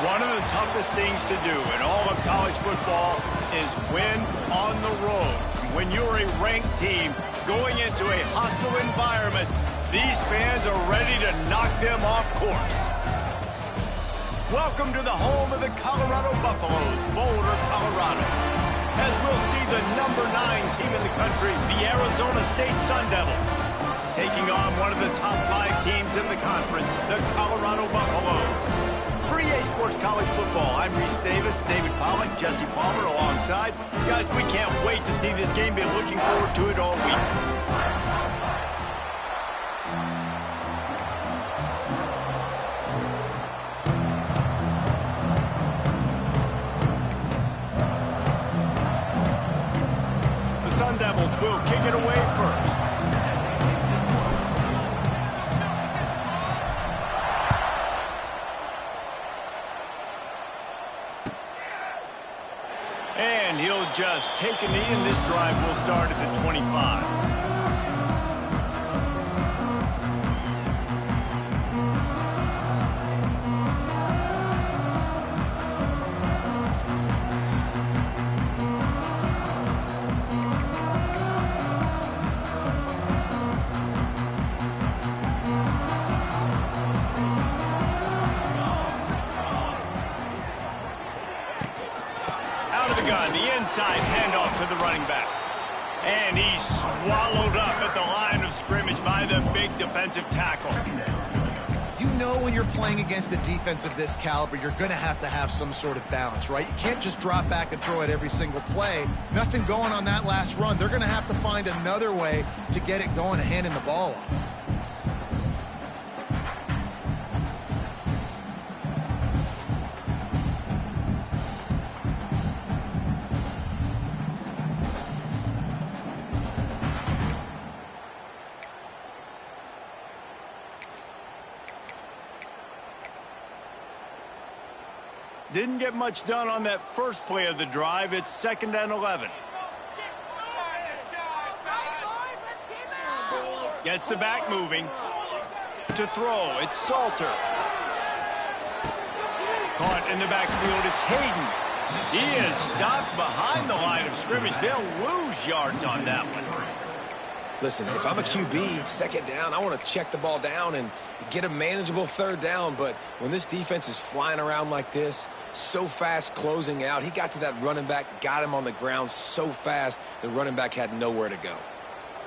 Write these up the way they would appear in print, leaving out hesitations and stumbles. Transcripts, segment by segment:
One of the toughest things to do in all of college football is win on the road. When you're a ranked team going into a hostile environment, these fans are ready to knock them off course. Welcome to the home of the Colorado Buffaloes, Boulder, Colorado. As we'll see the number 9 team in the country, the Arizona State Sun Devils, taking on one of the top 5 teams in the conference, the Colorado Buffaloes. For EA Sports College Football, I'm Reese Davis, David Pollack, Jesse Palmer alongside. Guys, we can't wait to see this game. Been looking forward to it all week. The Sun Devils will kick it away first. And he'll just take a knee, and this drive will start at the 25. The inside handoff to the running back. And he's swallowed up at the line of scrimmage by the big defensive tackle. You know when you're playing against a defense of this caliber, you're going to have some sort of balance, right? You can't just drop back and throw it every single play. Nothing going on that last run. They're going to have to find another way to get it going and handing the ball off. Didn't get much done on that first play of the drive. It's 2nd and 11. Gets the back moving. To throw, it's Salter. Caught in the backfield, it's Hayden. He is stopped behind the line of scrimmage. They'll lose yards on that one. Listen, if I'm a QB, 2nd down, I want to check the ball down and get a manageable 3rd down. But when this defense is flying around like this, so fast closing out, he got to that running back, got him on the ground so fast, the running back had nowhere to go.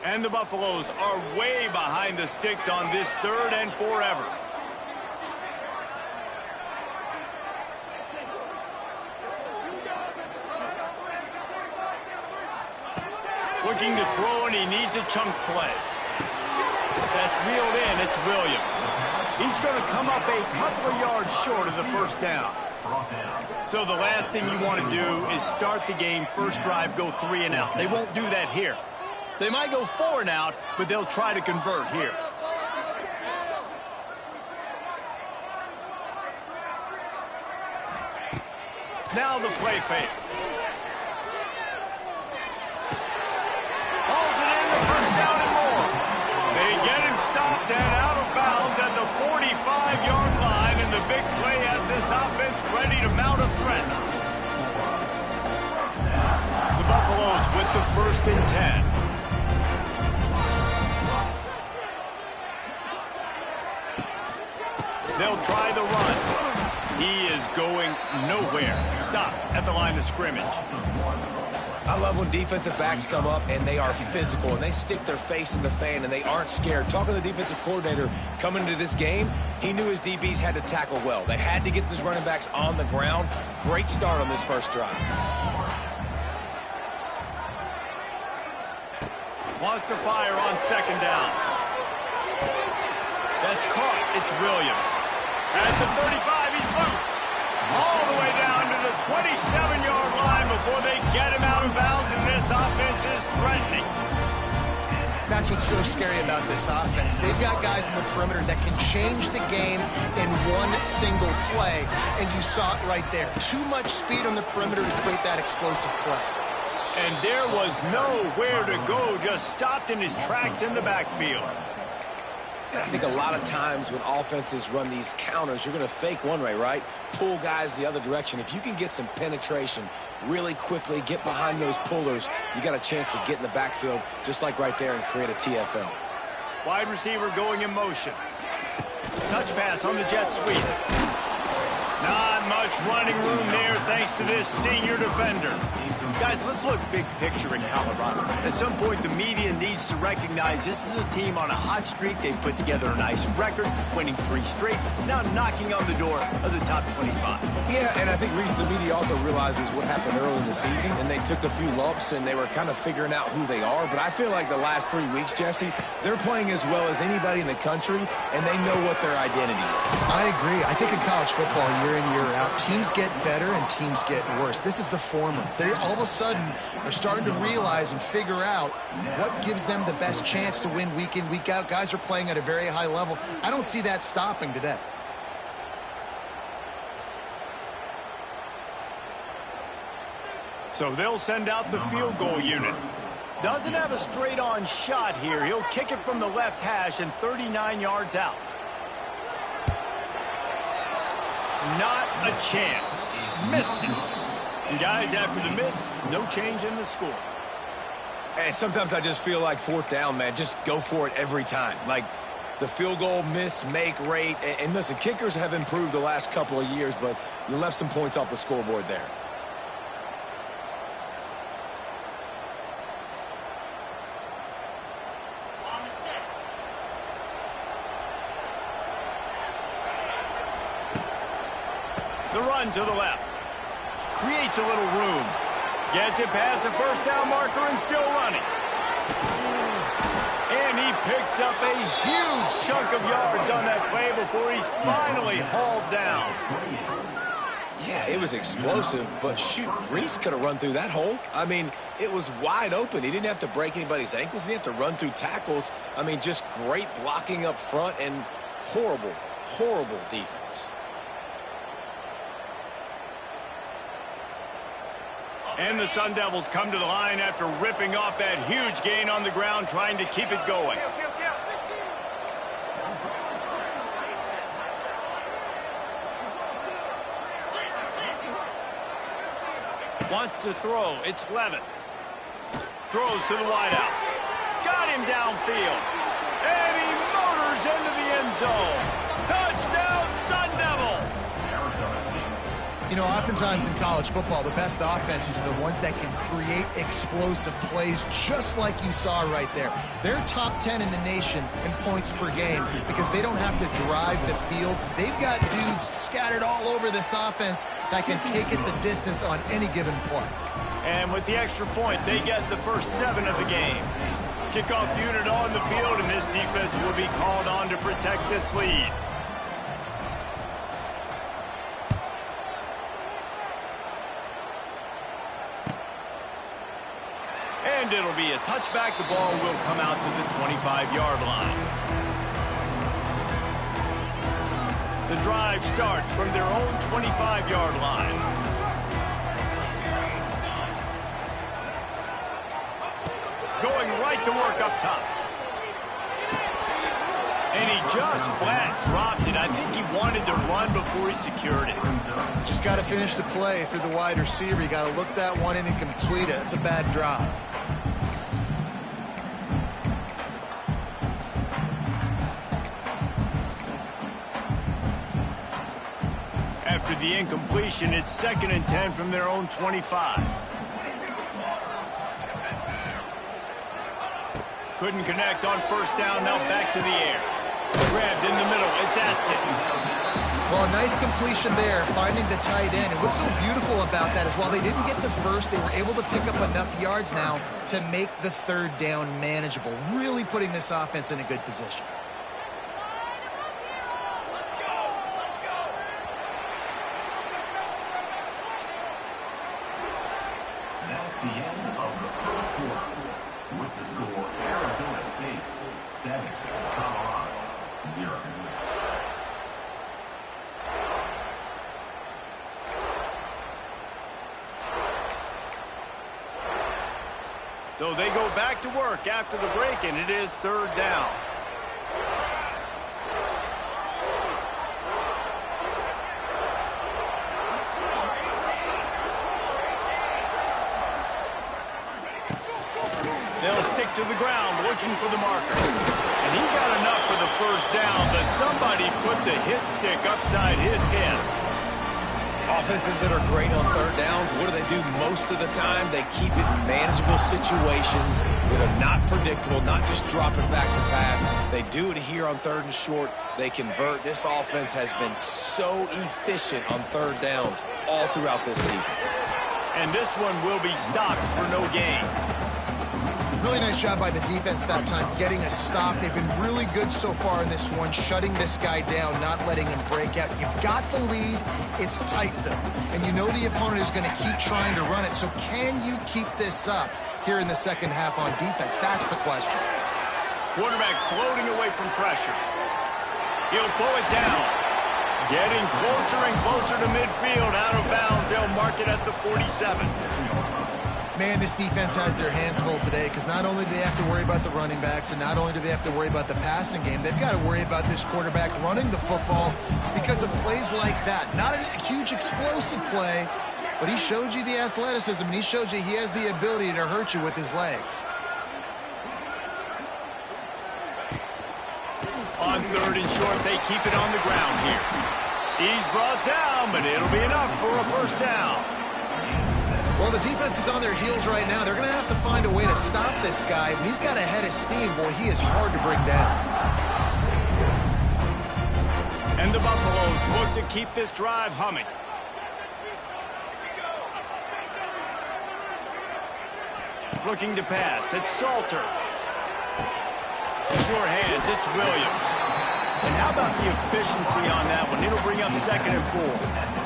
And the Buffaloes are way behind the sticks on this 3rd and forever. Looking to throw, and he needs a chunk play. That's reeled in. It's Williams. He's going to come up a couple of yards short of the 1st down. So the last thing you want to do is start the game, first drive, go 3 and out. They won't do that here. They might go 4 and out, but they'll try to convert here. Now the play fake. Stopped and out of bounds at the 45-yard line, and the big play has this offense ready to mount a threat. The Buffaloes with the 1st and 10. They'll try the run. He is going nowhere. Stop at the line of scrimmage. I love when defensive backs come up and they are physical and they stick their face in the fan and they aren't scared. Talking to the defensive coordinator coming into this game, he knew his DBs had to tackle well. They had to get these running backs on the ground. Great start on this first drive. Wants to fire on 2nd down. That's caught. It's Williams. At the 35, he's loose. All the way down to the 27-yard line before they get him out of bounds, and this offense is threatening. That's what's so scary about this offense. They've got guys in the perimeter that can change the game in one single play, and you saw it right there. Too much speed on the perimeter to create that explosive play. And there was nowhere to go, just stopped in his tracks in the backfield. And I think a lot of times when offenses run these counters, you're going to fake one way, right? Pull guys the other direction. If you can get some penetration really quickly, get behind those pullers, you got a chance to get in the backfield just like right there and create a TFL. Wide receiver going in motion. Touch pass on the jet sweep. Not much running room there thanks to this senior defender. Guys, let's look big picture in Colorado. At some point, the media needs to recognize this is a team on a hot streak. They've put together a nice record, winning 3 straight, now knocking on the door of the top 25. Yeah, and I think, Reese, the media also realizes what happened early in the season, and they took a few lumps, and they were kind of figuring out who they are. But I feel like the last 3 weeks, Jesse, they're playing as well as anybody in the country, and they know what their identity is. I agree. I think in college football, year in, year out, teams get better and teams get worse. This is the former. They all of a sudden are starting to realize and figure out what gives them the best chance to win week in, week out. Guys are playing at a very high level. I don't see that stopping today. So they'll send out the field goal unit. Doesn't have a straight-on shot here. He'll kick it from the left hash and 39 yards out. Not a chance. Missed it. And guys, after the miss, no change in the score. And sometimes I just feel like 4th down, man, just go for it every time. Like the field goal miss, make rate. And listen, kickers have improved the last couple of years, but you left some points off the scoreboard there. The run to the left. Creates a little room. Gets it past the first down marker and still running. And he picks up a huge chunk of yards on that play before he's finally hauled down. Yeah, it was explosive, but shoot, Reese could have run through that hole. I mean, it was wide open. He didn't have to break anybody's ankles. He didn't have to run through tackles. I mean, just great blocking up front and horrible, horrible defense. And the Sun Devils come to the line after ripping off that huge gain on the ground, trying to keep it going. Wants to throw. It's Levitt. Throws to the wideout. Got him downfield. And he motors into the end zone. Touchdown, Sun Devils! You know, oftentimes in college football, the best offenses are the ones that can create explosive plays, just like you saw right there. They're top 10 in the nation in points per game because they don't have to drive the field. They've got dudes scattered all over this offense that can take it the distance on any given play. And with the extra point, they get the first 7 of the game. Kickoff unit on the field, and this defense will be called on to protect this lead. And it'll be a touchback. The ball will come out to the 25-yard line. The drive starts from their own 25-yard line. Going right to work up top. And he just flat dropped it. I think he wanted to run before he secured it. Just got to finish the play for the wide receiver. You got to look that one in and complete it. It's a bad drop. After the incompletion, it's 2nd and 10 from their own 25. Couldn't connect on first down, now back to the air. Grabbed in the middle, it's Atkins. Well, a nice completion there, finding the tight end. And what's so beautiful about that is while they didn't get the first, they were able to pick up enough yards now to make the 3rd down manageable, really putting this offense in a good position. That's the end of the first quarter. With the score, Arizona State 7, Colorado 0. So they go back to work after the break, and it is 3rd down. They'll stick to the ground looking for the marker. And he got enough for the first down, but somebody put the hit stick upside his head. Offenses that are great on third downs, what do? Most of the time, they keep it in manageable situations where they're not predictable, not just dropping back to pass. They do it here on third and short. They convert. This offense has been so efficient on third downs all throughout this season. And this one will be stopped for no gain. Really nice job by the defense that time, getting a stop. They've been really good so far in this one, shutting this guy down, not letting him break out. You've got the lead. It's tight, though. And you know the opponent is going to keep trying to run it. So can you keep this up here in the second half on defense? That's the question. Quarterback floating away from pressure. He'll pull it down. Getting closer and closer to midfield, out of bounds. They'll mark it at the 47. Man, this defense has their hands full today because not only do they have to worry about the running backs and not only do they have to worry about the passing game, they've got to worry about this quarterback running the football because of plays like that. Not a huge explosive play, but he showed you the athleticism and he showed you he has the ability to hurt you with his legs. On third and short, they keep it on the ground here. He's brought down, but it'll be enough for a first down. Well, the defense is on their heels right now. They're going to have to find a way to stop this guy. When he's got a head of steam, boy, he is hard to bring down. And the Buffaloes look to keep this drive humming. Looking to pass. It's Salter. Sure hands. It's Williams. And how about the efficiency on that one? It'll bring up 2nd and 4.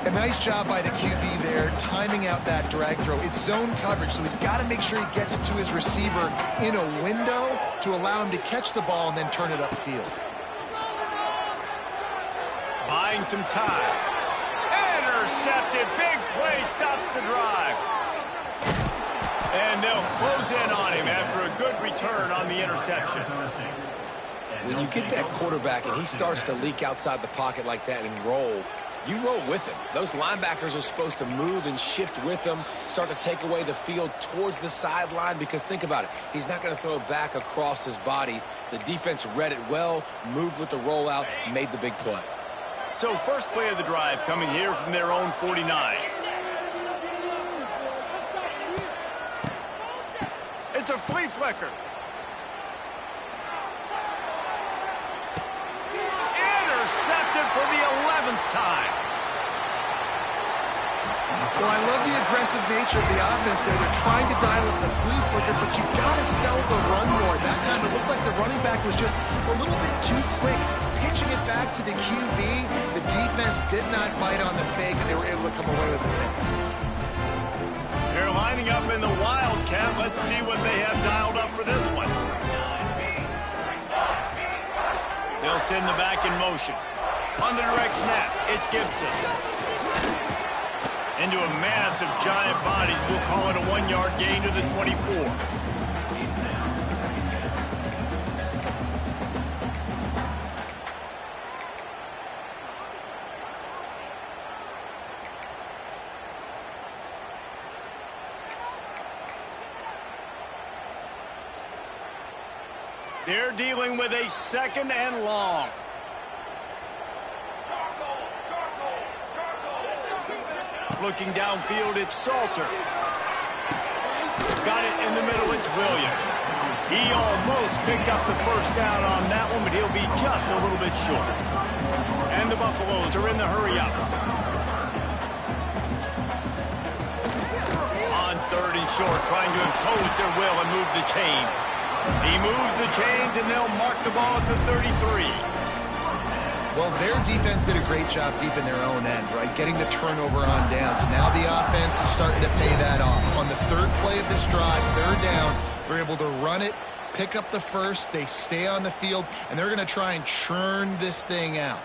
A nice job by the QB there, timing out that drag throw. It's zone coverage, so he's got to make sure he gets it to his receiver in a window to allow him to catch the ball and then turn it upfield. Buying some time. Intercepted. Big play stops the drive. And they'll close in on him after a good return on the interception. When you get that quarterback and he starts to leak outside the pocket like that and roll, you roll with him. Those linebackers are supposed to move and shift with him, start to take away the field towards the sideline because think about it. He's not going to throw it back across his body. The defense read it well, moved with the rollout, made the big play. So first play of the drive coming here from their own 49. It's a flea flicker. Intercepted for the 11th time. Well, I love the aggressive nature of the offense there. They're trying to dial up the flea flicker, but you've got to sell the run more. That time it looked like the running back was just a little bit too quick, pitching it back to the QB. The defense did not bite on the fake, and they were able to come away with the pick. They're lining up in the Wildcat. Let's see what they have dialed up for this one. They'll send the back in motion. On the direct snap, it's Gibson. Into a mass of giant bodies. We'll call it a 1-yard gain to the 24. They're dealing with a 2nd and long. Looking downfield, it's Salter. Got it in the middle, it's Williams. He almost picked up the first down on that one, but he'll be just a little bit short. And the Buffaloes are in the hurry up. On third and short, trying to impose their will and move the chains. He moves the chains, and they'll mark the ball at the 33. Well, their defense did a great job keeping their own end, right? Getting the turnover on downs. And now the offense is starting to pay that off. On the third play of this drive, third down, they're able to run it, pick up the first, they stay on the field, and they're going to try and churn this thing out.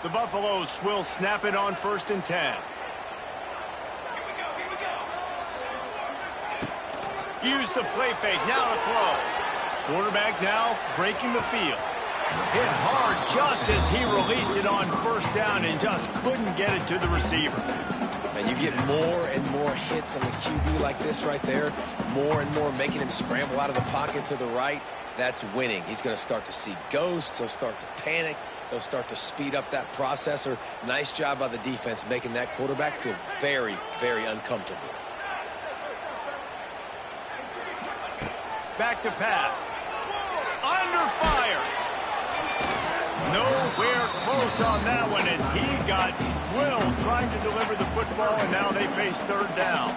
The Buffaloes will snap it on 1st and 10. Use the play fake, now to throw. Quarterback now breaking the field. Hit hard just as he released it on 1st down and just couldn't get it to the receiver. And you get more and more hits on the QB like this right there, more and more making him scramble out of the pocket to the right. That's winning. He's going to start to see ghosts. He'll start to panic. They'll start to speed up that processor. Nice job by the defense making that quarterback feel very, very uncomfortable. Back to pass. Under fire. Nowhere close on that one as he got drilled trying to deliver the football, and now they face third down.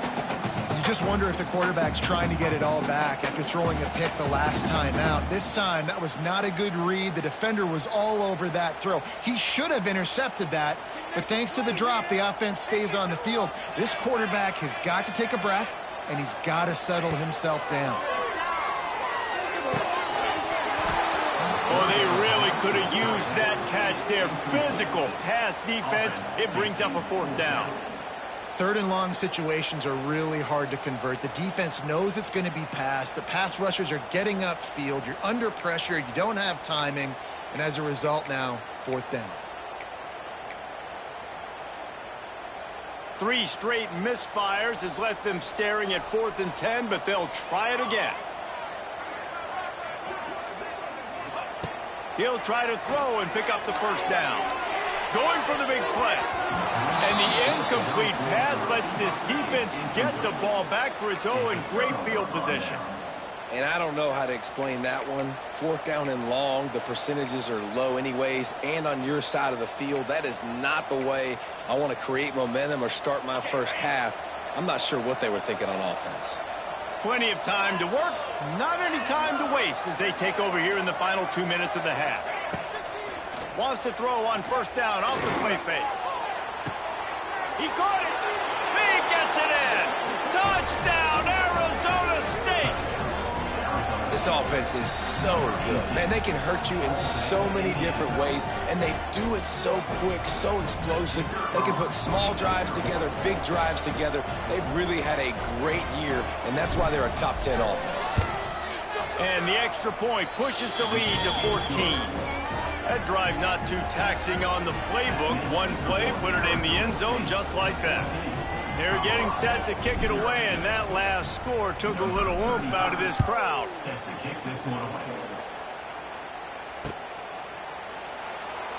You just wonder if the quarterback's trying to get it all back after throwing a pick the last time out. This time, that was not a good read. The defender was all over that throw. He should have intercepted that, but thanks to the drop, the offense stays on the field. This quarterback has got to take a breath, and he's got to settle himself down. Oh, they really could have used that catch there. Physical pass defense. It brings up a fourth down. Third and long situations are really hard to convert. The defense knows it's going to be passed. The pass rushers are getting upfield. You're under pressure. You don't have timing. And as a result now, fourth down. 3 straight misfires has left them staring at 4th and 10, but they'll try it again. He'll try to throw and pick up the first down. Going for the big play. And the incomplete pass lets this defense get the ball back for its own in great field position. And I don't know how to explain that one. 4th down and long, the percentages are low anyways, and on your side of the field, that is not the way I want to create momentum or start my first half. I'm not sure what they were thinking on offense. Plenty of time to work, not any time to waste as they take over here in the final 2 minutes of the half. Wants to throw on first down off the play fake. He caught it. He gets it in. Touchdown, Arizona State. This offense is so good. Man, they can hurt you in so many different ways, and they do it so quick, so explosive. They can put small drives together, big drives together. They've really had a great year, and that's why they're a top 10 offense. And the extra point pushes the lead to 14. That drive not too taxing on the playbook. One play, put it in the end zone just like that. They're getting set to kick it away, and that last score took a little oomph out of this crowd. Set to kick this one away.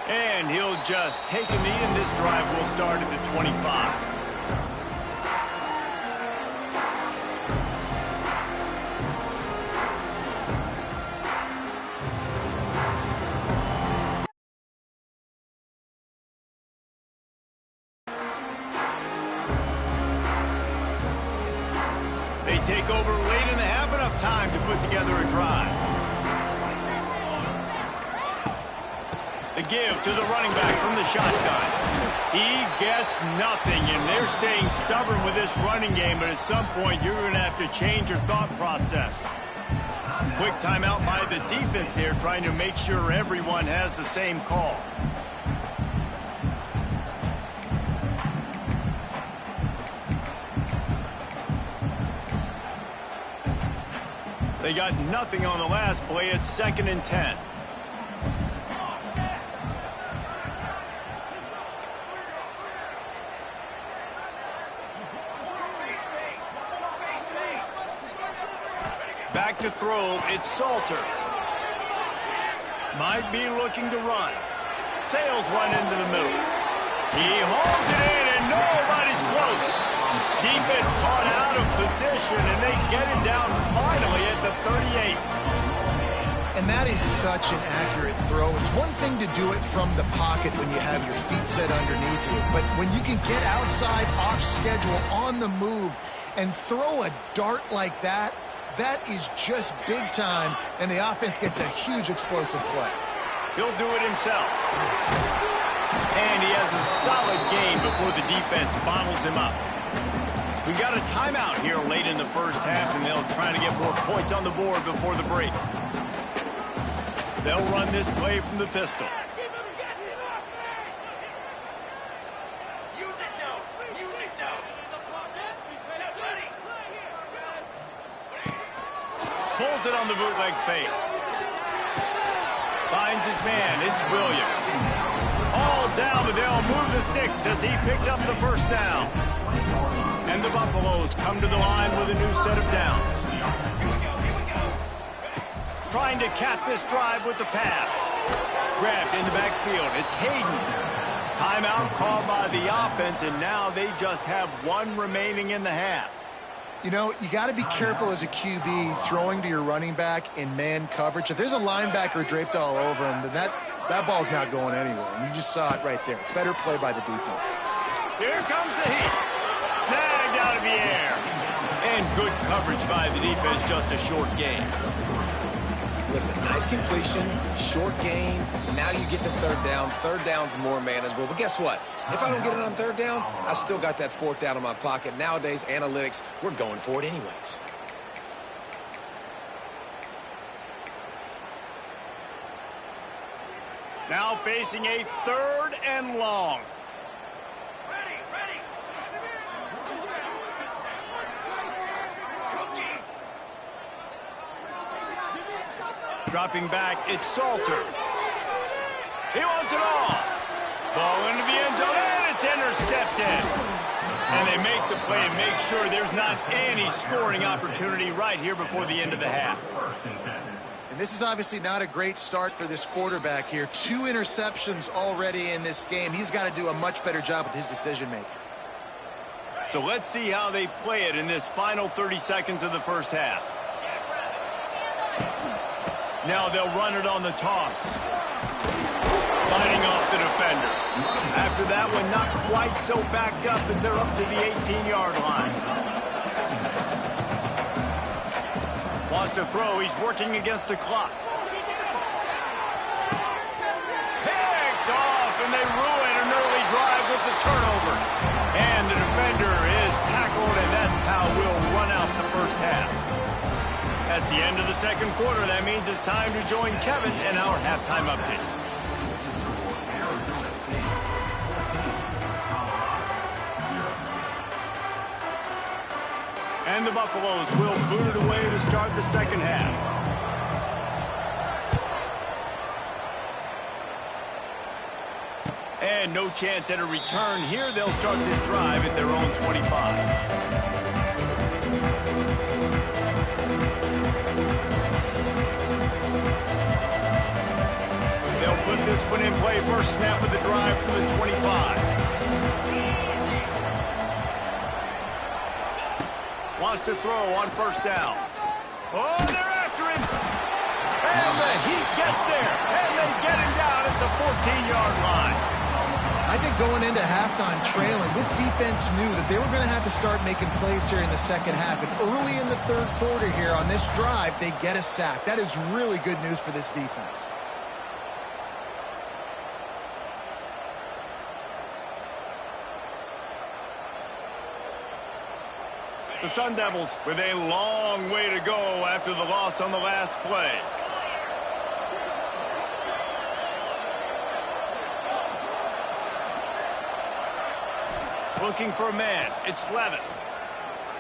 And he'll just take a knee, and this drive will start at the 25. They take over late in the half, enough time to put together a drive. The give to the running back from the shotgun. He gets nothing, and they're staying stubborn with this running game, but at some point you're going to have to change your thought process. Quick timeout by the defense here, trying to make sure everyone has the same call. They got nothing on the last play. It's 2nd and 10. Back to throw. It's Salter. Might be looking to run. Sails one into the middle. He hauls it in, and nobody's close. Defense caught out of position, and they get it down finally at the 38. And that is such an accurate throw. It's one thing to do it from the pocket when you have your feet set underneath you, but when you can get outside, off schedule, on the move, and throw a dart like that, that is just big time, and the offense gets a huge explosive play. He'll do it himself. And he has a solid game before the defense bottles him up. We got a timeout here late in the first half, and they'll try to get more points on the board before the break. They'll run this play from the pistol. Pulls it on the bootleg fake. Finds his man. It's Williams. All down, but they'll move the sticks as he picks up the first down. And the Buffaloes come to the line with a new set of downs. Trying to cap this drive with the pass. Grabbed in the backfield. It's Hayden. Timeout called by the offense, and now they just have one remaining in the half. You know, you got to be careful as a QB throwing to your running back in man coverage. If there's a linebacker draped all over him, then that ball's not going anywhere. And you just saw it right there. Better play by the defense. Here comes the heat. Snagged out of the air. And good coverage by the defense, just a short gain. Listen, nice completion, short gain. Now you get to third down. Third down's more manageable. But guess what? If I don't get it on third down, I still got that fourth down in my pocket. Nowadays, analytics, we're going for it anyways. Now facing a 3rd and long. Dropping back, it's Salter. He wants it all. Ball into the end zone, and it's intercepted. And they make the play and make sure there's not any scoring opportunity right here before the end of the half. And this is obviously not a great start for this quarterback here. 2 interceptions already in this game. He's got to do a much better job with his decision-making. So let's see how they play it in this final 30 seconds of the first half. Now they'll run it on the toss. Fighting off the defender. After that one, not quite so backed up as they're up to the 18-yard line. Wants to throw. He's working against the clock. Picked off, and they ruin an early drive with the turnover. And the defender is tackled, and that's how we'll run out the first half. That's the end of the second quarter. That means it's time to join Kevin in our halftime update. And the Buffaloes will boot it away to start the second half. And no chance at a return here. They'll start this drive at their own 25. They'll put this one in play. First snap of the drive from the 25. Wants to throw on first down. Oh, they're after him. And the Heat gets there. And they get him down at the 14-yard line. I think going into halftime trailing, this defense knew that they were going to have to start making plays here in the second half. And early in the third quarter here on this drive, they get a sack. That is really good news for this defense. The Sun Devils with a long way to go after the loss on the last play. Looking for a man. It's Levitt.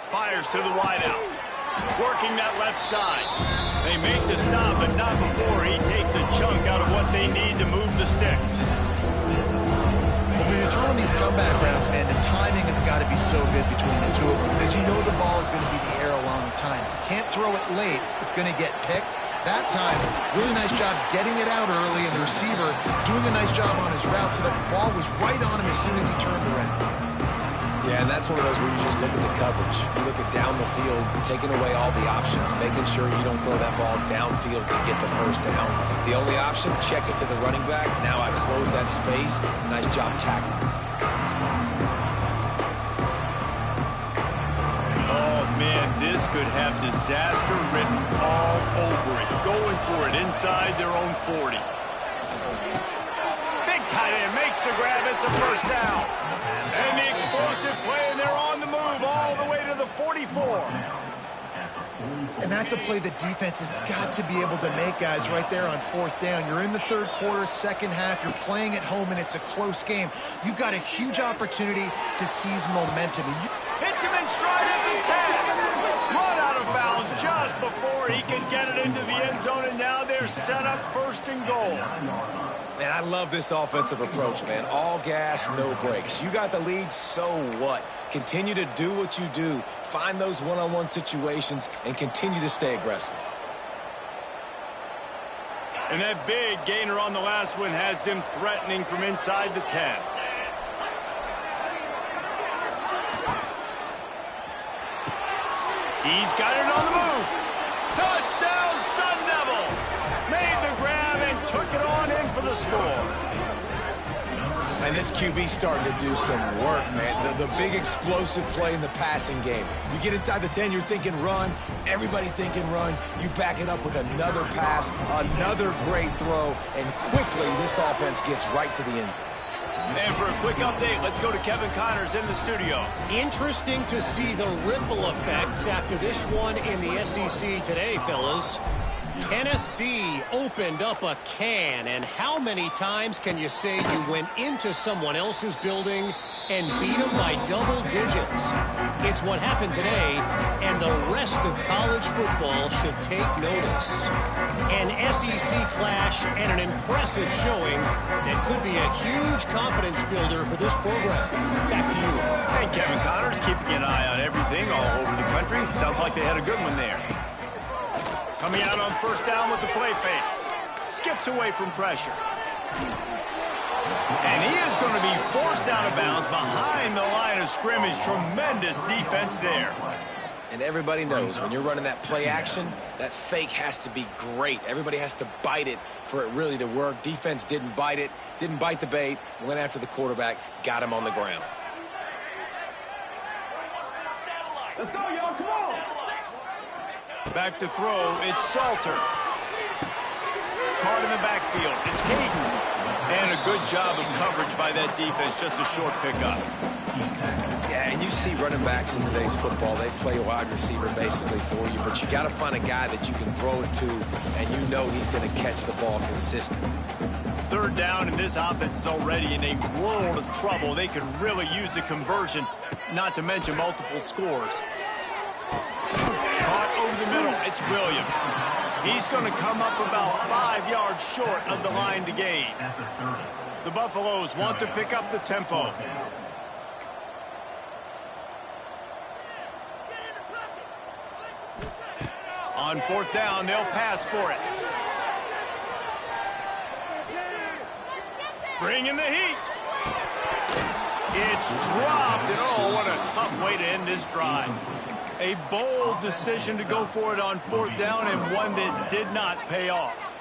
Fires to the wideout. Working that left side. They make the stop, but not before he takes a chunk out of what they need to move the sticks. When you're throwing these comeback rounds, man, the timing has got to be so good between the two of them because you know the ball is going to be in the air a long time. You can't throw it late. It's going to get picked. That time, really nice job getting it out early, and the receiver doing a nice job on his route so that the ball was right on him as soon as he turned around. Yeah, and that's one of those where you just look at the coverage. You look at down the field, taking away all the options, making sure you don't throw that ball downfield to get the first down. The only option, check it to the running back. Now I close that space. Nice job tackling. Oh, man, this could have disaster written all over it. Going for it inside their own 40. Big tight end makes the grab. It's a first down. And the explosive play, and they're on the move all the way to the 44. And that's a play the defense has got to be able to make, guys, right there on fourth down. You're in the third quarter, second half. You're playing at home, and it's a close game. You've got a huge opportunity to seize momentum. Hits him in stride at the 10. Run out of bounds just before he can get it into the end zone, and now they're set up first and goal. Man, I love this offensive approach, man. All gas, no brakes. You got the lead, so what? Continue to do what you do. Find those one-on-one situations and continue to stay aggressive. And that big gainer on the last one has them threatening from inside the 10. He's got it on the move. Touchdown, Sun Devils! Made the grab and took it on in for the score. And this QB's starting to do some work, man. The big explosive play in the passing game. You get inside the 10, you're thinking run. Everybody thinking run. You back it up with another pass, another great throw, and quickly this offense gets right to the end zone. And for a quick update, let's go to Kevin Connors in the studio. Interesting to see the ripple effects after this one in the SEC today, fellas. Tennessee opened up a can, and how many times can you say you went into someone else's building and beat them by double digits? It's what happened today, and the rest of college football should take notice. An SEC clash and an impressive showing that could be a huge confidence builder for this program. Back to you. And Kevin Connors keeping an eye on everything all over the country. Sounds like they had a good one there. Coming out on first down with the play fake. Skips away from pressure. And he is going to be forced out of bounds behind the line of scrimmage. Tremendous defense there. And everybody knows when you're running that play action, that fake has to be great. Everybody has to bite it for it really to work. Defense didn't bite it, didn't bite the bait, went after the quarterback, got him on the ground. Let's go, y'all. Come on. Back to throw, it's Salter. Caught in the backfield, it's Caden. And a good job of coverage by that defense, just a short pickup. Yeah, and you see running backs in today's football, they play wide receiver basically for you, but you got to find a guy that you can throw it to, and you know he's going to catch the ball consistently. Third down, and this offense is already in a world of trouble. They could really use a conversion, not to mention multiple scores. Caught over the middle, it's Williams. He's going to come up about 5 yards short of the line to gain. The Buffaloes want to pick up the tempo. On fourth down, they'll pass for it. Bringing the heat. It's dropped, and oh, what a tough way to end this drive. A bold decision to go for it on fourth down, and one that did not pay off.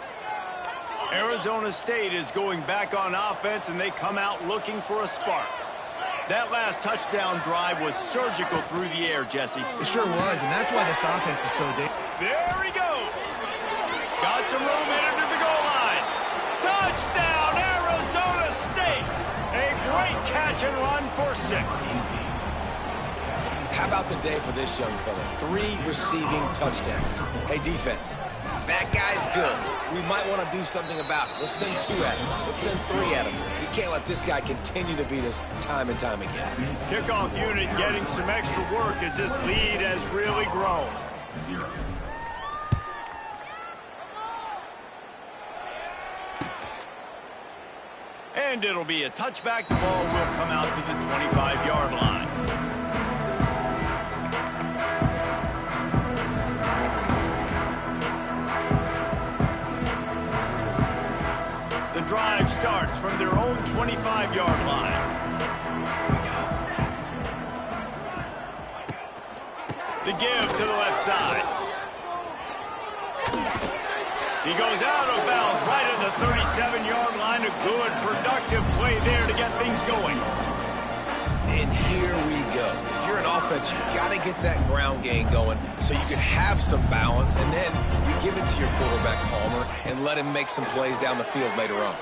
Arizona State is going back on offense, and they come out looking for a spark. That last touchdown drive was surgical through the air, Jesse. It sure was, and that's why this offense is so dangerous. There he goes. Got some room into the goal line. Touchdown, Arizona State. A great catch and run for 6. How about the day for this young fella? 3 receiving touchdowns. Hey, defense, that guy's good. We might want to do something about it. Let's send 2 at him. Let's send 3 at him. We can't let this guy continue to beat us time and time again. Kickoff unit getting some extra work as this lead has really grown. 0. And it'll be a touchback. The ball will come out to the 25-yard line. The drive starts from their own 25-yard line. The give to the left side. He goes out of bounds right at the 37-yard line. A good, productive play there to get things going. And here we go. If you're an offense, you got to get that ground game going so you can have some balance, and then you give it to your quarterback, Palmer, and let him make some plays down the field later on.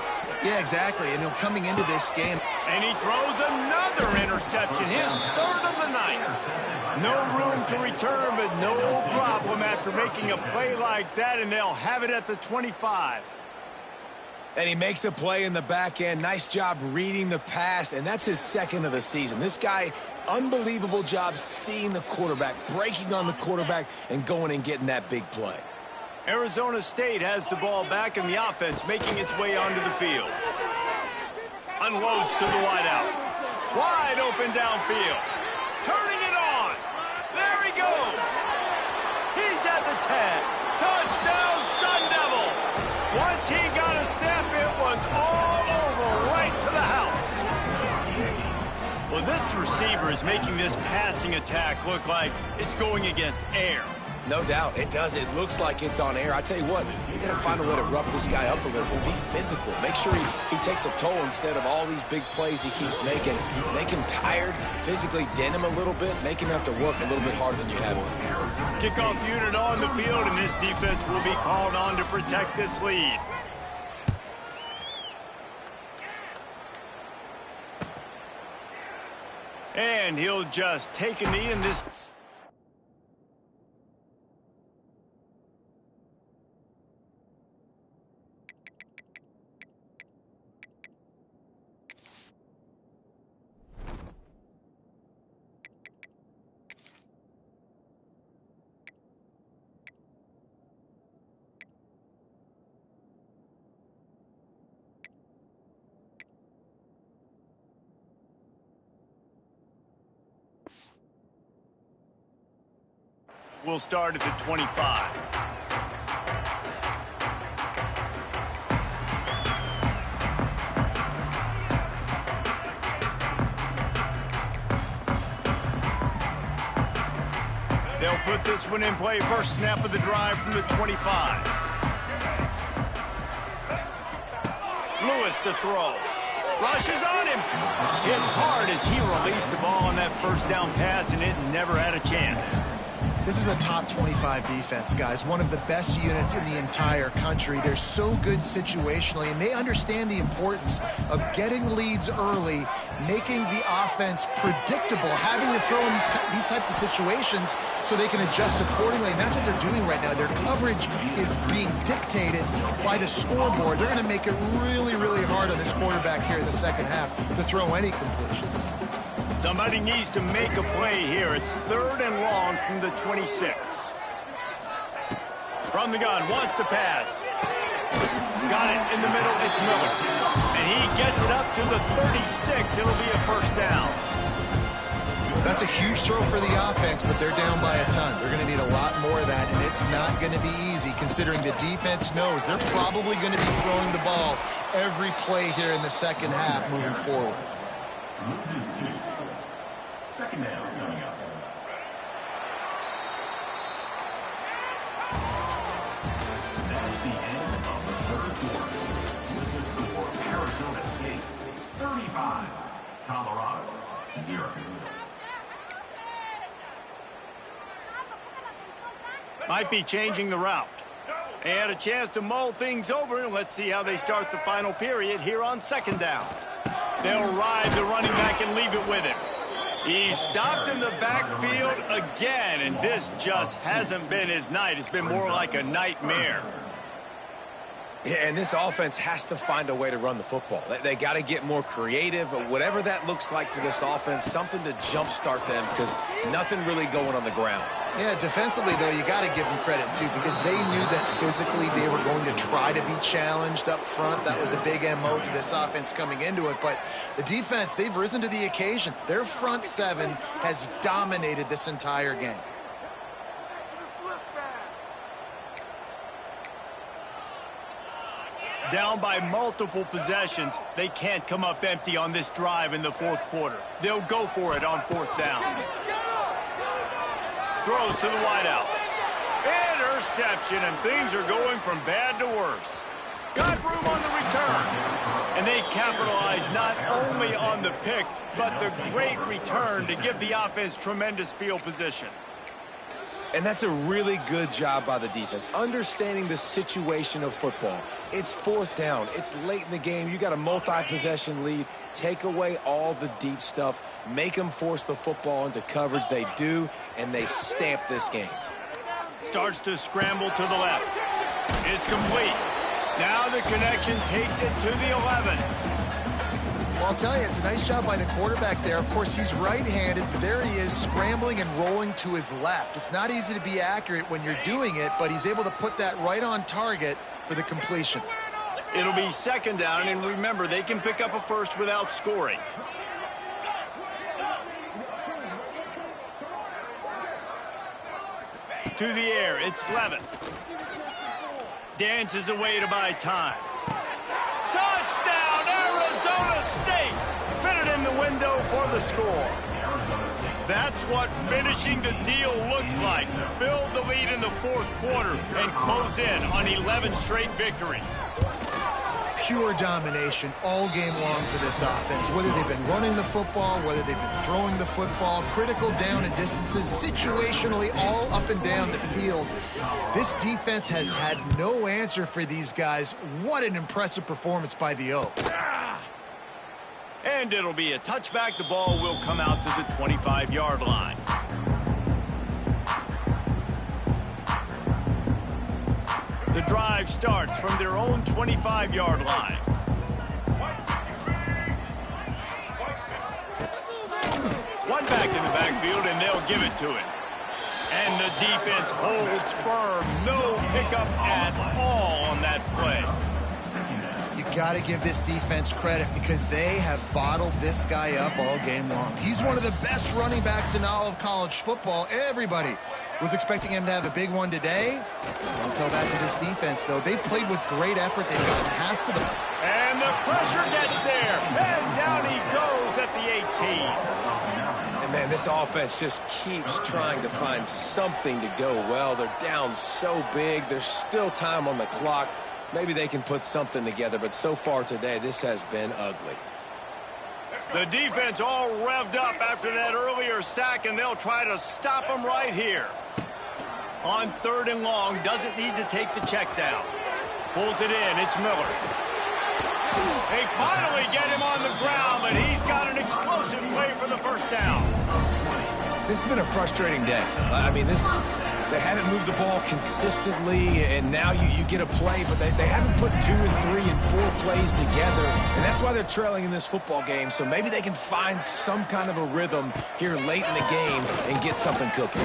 Yeah, exactly. And coming into this game. And he throws another interception, his 3rd of the night. No room to return, but no problem after making a play like that, and they'll have it at the 25. And he makes a play in the back end. Nice job reading the pass, and that's his 2nd of the season. This guy, unbelievable job seeing the quarterback, breaking on the quarterback, and going and getting that big play. Arizona State has the ball back in the offense, making its way onto the field. Unloads to the wideout. Wide open downfield. Turning it on. There he goes. He's at the 10. Touchdown, Sun Devils. Once he got a step, it was all over right to the house. Well, this receiver is making this passing attack look like it's going against air. No doubt, it does. It looks like it's on air. I tell you what, you got to find a way to rough this guy up a little bit. Be physical. Make sure he takes a toll instead of all these big plays he keeps making. Make him tired, physically dent him a little bit, make him have to work a little bit harder than you have been. Kickoff unit on the field, and this defense will be called on to protect this lead. And he'll just take a knee in this. We'll start at the 25. They'll put this one in play. First snap of the drive from the 25. Lewis to throw. Rushes on him. Hit hard as he released the ball on that first down pass, and it never had a chance. This is a top 25 defense, guys. One of the best units in the entire country. They're so good situationally, and they understand the importance of getting leads early, making the offense predictable, having to throw in these types of situations so they can adjust accordingly. And that's what they're doing right now. Their coverage is being dictated by the scoreboard. They're going to make it really, really hard on this quarterback here in the second half to throw any completions. Somebody needs to make a play here. It's 3rd and long from the 26. From the gun, wants to pass. Got it in the middle, it's Miller. And he gets it up to the 36. It'll be a first down. That's a huge throw for the offense, but they're down by a ton. They're going to need a lot more of that, and it's not going to be easy considering the defense knows they're probably going to be throwing the ball every play here in the second half moving forward. Second down coming up. That's the end of the third quarter. With the score, Arizona State 35, Colorado 0. Might be changing the route. They had a chance to mull things over, and let's see how they start the final period here on second down. They'll ride the running back and leave it with him. He's stopped in the backfield again, and this just hasn't been his night. It's been more like a nightmare. Yeah, and this offense has to find a way to run the football. They got to get more creative, whatever that looks like for this offense, something to jumpstart them because nothing really going on the ground. Yeah, defensively, though, you got to give them credit, too, because they knew that physically they were going to try to be challenged up front. That was a big MO for this offense coming into it. But the defense, they've risen to the occasion. Their front seven has dominated this entire game. Down by multiple possessions, they can't come up empty on this drive in the fourth quarter. They'll go for it on fourth down. Throws to the wideout. Interception, and things are going from bad to worse. Got room on the return. And they capitalize not only on the pick, but the great return to give the offense tremendous field position. And that's a really good job by the defense, understanding the situation of football. It's fourth down. It's late in the game. You got a multi-possession lead. Take away all the deep stuff. Make them force the football into coverage. They do, and they stamp this game. Starts to scramble to the left. It's complete. Now the connection takes it to the 11. Well, I'll tell you, it's a nice job by the quarterback there. Of course, he's right-handed, but there he is scrambling and rolling to his left. It's not easy to be accurate when you're doing it, but he's able to put that right on target for the completion. It'll be second down, and remember, they can pick up a first without scoring. To the air, it's Levin. Dances away to buy time. Touchdown, Arizona State! Fitted in the window for the score. That's what finishing the deal looks like. Build the lead in the fourth quarter and close in on 11 straight victories. Pure domination all game long for this offense. Whether they've been running the football, whether they've been throwing the football, critical down and distances, situationally all up and down the field. This defense has had no answer for these guys. What an impressive performance by the O. And it'll be a touchback. The ball will come out to the 25-yard line. The drive starts from their own 25-yard line. One back in the backfield, and they'll give it to him. And the defense holds firm. No pickup at all on that play. You got to give this defense credit because they have bottled this guy up all game long. He's one of the best running backs in all of college football. Everybody was expecting him to have a big one today. Don't tell that to this defense, though. They played with great effort. They've gotten hats to the... And the pressure gets there. And down he goes at the 18. And, man, this offense just keeps trying to find something to go well. They're down so big. There's still time on the clock. Maybe they can put something together, but so far today, this has been ugly. The defense all revved up after that earlier sack, and they'll try to stop them right here. On third and long, doesn't need to take the check down. Pulls it in, it's Miller. They finally get him on the ground, but he's got an explosive play for the first down. This has been a frustrating day. I mean, they haven't moved the ball consistently, and now you get a play, but they haven't put 2 and 3 and 4 plays together, and that's why they're trailing in this football game. So maybe they can find some kind of a rhythm here late in the game and get something cooking.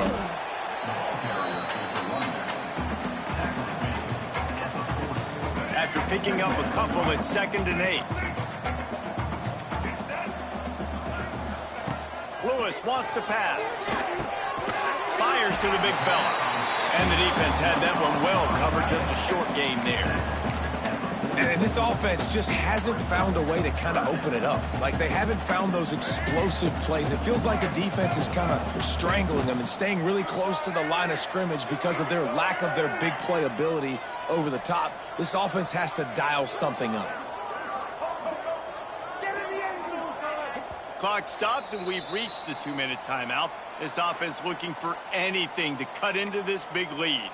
After picking up a couple at 2nd and 8. Lewis wants to pass. Fires to the big fella. And the defense had that one well covered. Just a short game there. And this offense just hasn't found a way to kind of open it up. Like, they haven't found those explosive plays. It feels like the defense is kind of strangling them and staying really close to the line of scrimmage because of their lack of their big play ability over the top. This offense has to dial something up. Clock stops, and we've reached the 2-minute timeout. This offense looking for anything to cut into this big lead.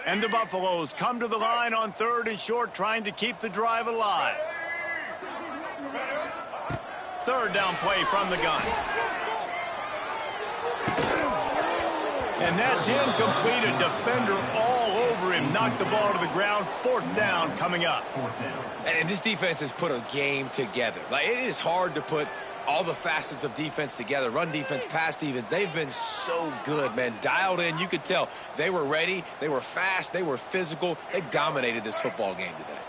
And the Buffaloes come to the line on 3rd and short, trying to keep the drive alive. 3rd down play from the gun. And that's incomplete. A defender all over him. Knocked the ball to the ground. 4th down coming up. And this defense has put a game together. Like, it is hard to put all the facets of defense together. Run defense, pass defense. They've been so good, man. Dialed in. You could tell they were ready. They were fast. They were physical. They dominated this football game today.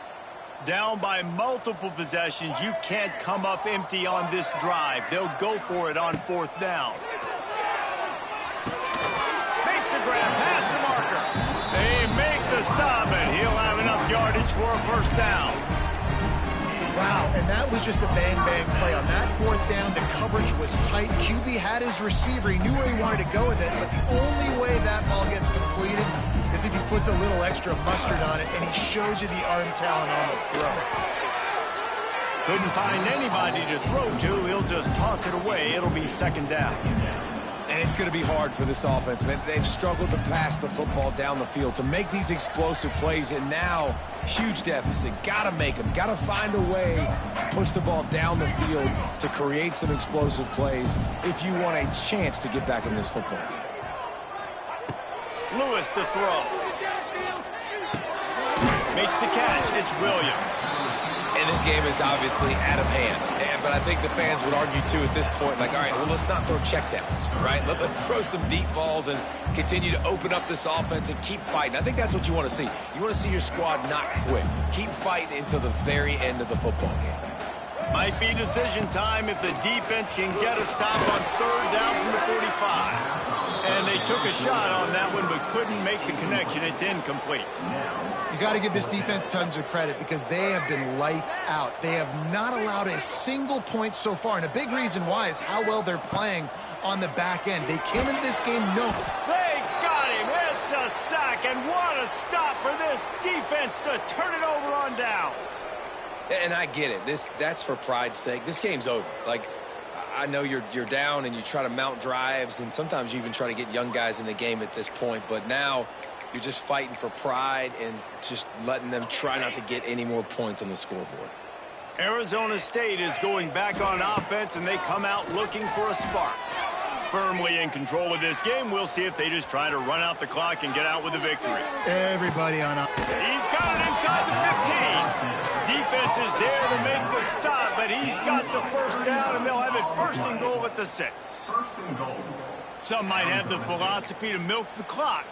Down by multiple possessions. You can't come up empty on this drive. They'll go for it on 4th down. Makes the grab past the marker. They make the stop, and he'll have enough yardage for a 1st down. Wow, and that was just a bang-bang play. On that 4th down, the coverage was tight. QB had his receiver. He knew where he wanted to go with it, but the only way that ball gets completed is if he puts a little extra mustard on it, and he shows you the arm talent on the throw. Couldn't find anybody to throw to. He'll just toss it away. It'll be 2nd down. And It's going to be hard for this offense, man. They've struggled to pass the football down the field, to make these explosive plays, and now huge deficit. Got to make them. Got to find a way to push the ball down the field to create some explosive plays if you want a chance to get back in this football game. Lewis to throw. Makes the catch. It's Williams. And this game is obviously out of hand. But I think the fans would argue, too, at this point, like, all right, well, let's not throw checkdowns, right? Let's throw some deep balls and continue to open up this offense and keep fighting. I think that's what you want to see. You want to see your squad not quit. Keep fighting until the very end of the football game. Might be decision time if the defense can get a stop on third down from the 45. And they took a shot on that one but couldn't make the connection. It's incomplete. You got to give this defense tons of credit because they have been lights out. They have not allowed a single point so far, and a big reason why is how well they're playing on the back end. They came into this game They got him. It's a sack, and what a stop for this defense to turn it over on downs. And I get it. That's for pride's sake. This game's over. Like, I know you're down and you try to mount drives, and sometimes you even try to get young guys in the game at this point, but now you're just fighting for pride and just letting them try not to get any more points on the scoreboard. Arizona State is going back on offense, and they come out looking for a spark. Firmly in control of this game. We'll see if they just try to run out the clock and get out with a victory. everybody on up. He's got it inside the 15. Defense is there to make the stop, but he's got the first down, and they'll have it first and goal at the 6. Some might have the philosophy to milk the clock.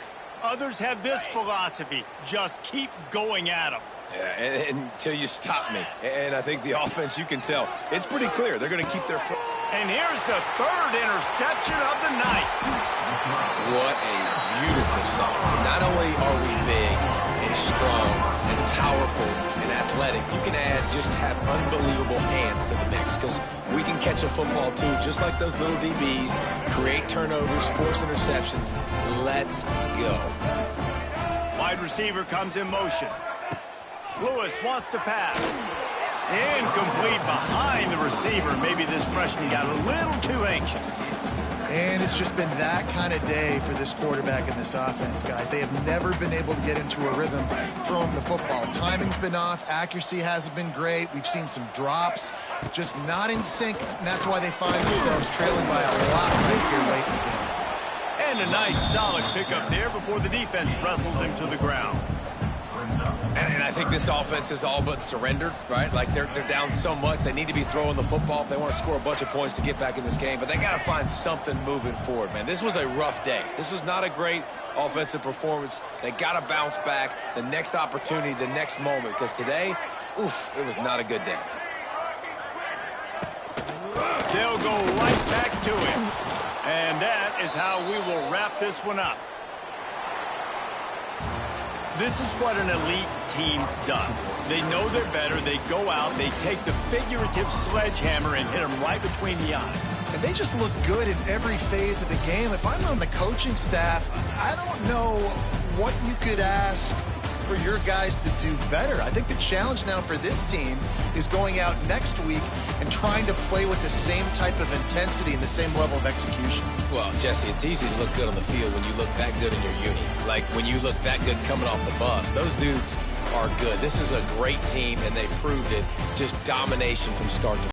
Others have this philosophy: just keep going at them. Yeah, and until you stop me. And I think the offense, you can tell, it's pretty clear. They're going to keep their foot. And here's the third interception of the night. What a beautiful song. Not only are we big and strong and powerful and athletic, you can just have unbelievable hands to the mix, because we can catch a football too, just like those little DBs, create turnovers, force interceptions. Let's go. Wide receiver comes in motion. Lewis wants to pass. Incomplete behind the receiver. Maybe this freshman got a little too anxious. And it's just been that kind of day for this quarterback and this offense, guys. They have never been able to get into a rhythm throwing the football. Timing's been off. Accuracy hasn't been great. We've seen some drops, just not in sync, and that's why they find themselves trailing by a lot right here late in the game. And a nice solid pickup there before the defense wrestles him to the ground. And I think this offense is all but surrendered, right? Like, they're down so much. They need to be throwing the football if they want to score a bunch of points to get back in this game. But they got to find something moving forward, man. This was a rough day. This was not a great offensive performance. They got to bounce back the next opportunity, the next moment. Because today, oof, it was not a good day. They'll go right back to him. And that is how we will wrap this one up. This is what an elite team does. They know they're better. They go out. They take the figurative sledgehammer and hit them right between the eyes. And they just look good in every phase of the game. If I'm on the coaching staff, I don't know what you could ask for your guys to do better. I think the challenge now for this team is going out next week and trying to play with the same type of intensity and the same level of execution. Well, Jesse, it's easy to look good on the field when you look that good in your uni. Like, when you look that good coming off the bus, those dudes are good. This is a great team, and they proved it. Just domination from start to finish.